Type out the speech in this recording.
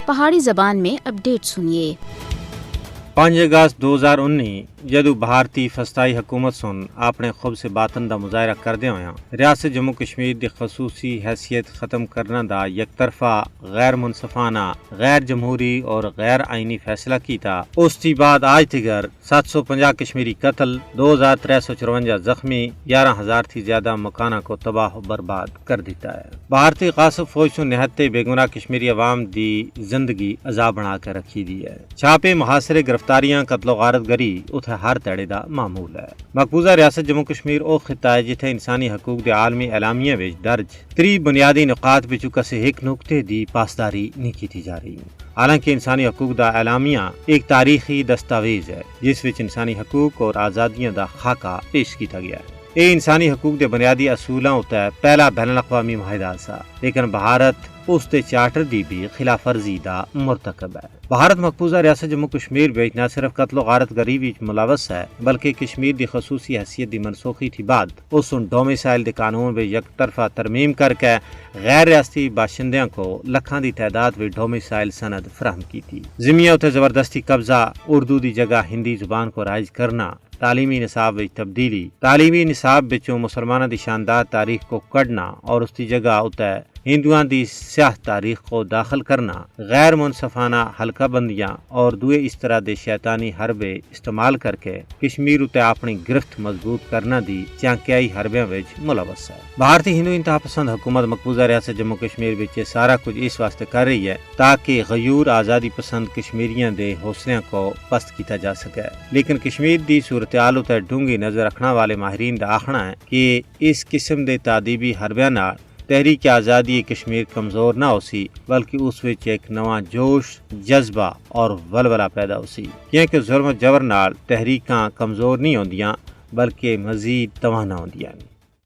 پہاڑی زبان میں اپڈیٹ سنیے۔ 5 اگست 2019 جدو بھارتی فسطائی حکومت سن اپنے خوب سے باطن دا مظاہرہ کردے ہویا ریاست جموں کشمیر دی خصوصی حیثیت ختم کرنا دا یک طرفہ غیر منصفانہ، غیر جمہوری اور غیر آئینی فیصلہ کیتا، اس دی بعد آج تگر 750 کشمیری قتل، 2354 زخمی، 11,000 تھی زیادہ مکانہ کو تباہ و برباد کر دیتا ہے۔ بھارتی غاصب فوج سن نہتے بے گناہ کشمیری عوام دی زندگی عذاب بنا کے رکھی دی ہے۔ چھاپے، محاصرے، گرفتاریاں، قتل و غارت گری اتھے ہر تیڑے دا معمول ہے۔ مقبوضہ ریاست جموں کشمیر او خطہ ہے جتھے انسانی حقوق دے عالمی اعلامیہ وچ درج 3 بنیادی نقاط وچوں کسے ایک نقطے دی پاسداری نہیں کی جا رہی۔ حالانکہ انسانی حقوق دا اعلامیہ ایک تاریخی دستاویز ہے جس وچ انسانی حقوق اور آزادیاں دا خاکہ پیش کیتا گیا ہے۔ یہ انسانی حقوق دے بنیادی اصولاں اتے پہلا بین الاقوامی معاہدہ سا، لیکن بھارت اس دے چارٹر دی بھی خلاف ورزی دا مرتکب ہے۔ بھارت مقبوضہ ریاست جموں کشمیر وچ نہ صرف قتل و غارت گری وچ ملوث ہے بلکہ کشمیر دی خصوصی حیثیت دی منسوخی تھی بعد اس ڈومیسائل دے قانون وچ یک طرفہ ترمیم کر کے غیر ریاستی باشندیاں کو لکھاں دی تعداد وچ ڈومیسائل سند فراہم کی تھی۔ ذمیہ تے زبردستی قبضہ، اردو دی جگہ ہندی زبان کو رائج کرنا، تعلیمی نصاب وچ تبدیلی، تعلیمی نصاب وچوں مسلمانوں دی شاندار تاریخ کو کڈنا اور اس دی جگہ اتے ہندوؤں دی سیاہ تاریخ کو داخل کرنا، غیر منصفانہ حلقہ بندیاں اور دوئے اس طرح دے شیطانی حربے استعمال کر کے کشمیر اتے اپنی گرفت مضبوط کرنا دی چانکیائی حربیاں وچ ملوث ہے۔ بھارتی ہندو انتہا پسند حکومت مقبوضہ ریاست جموں کشمیر وچ یہ سارا کچھ اس واسطے کر رہی ہے تاکہ غیور آزادی پسند کشمیریاں دے حوصلیاں کو پست کیتا جا سکے، لیکن کشمیر دی صورتحال اتے ڈونگی نظر رکھنا والے ماہرین دا آخنا ہے کہ اس قسم دے تعدیبی حربیاں نال تحریک آزادی کشمیر کمزور نہ ہو سی بلکہ اس وچ ایک نواں جوش، جذبہ اور ولولہ پیدا ہو سی، کیونکہ ظلم و جبر نال تحریکاں کمزور نہیں ہوندیاں بلکہ مزید توانا ہوندیاں۔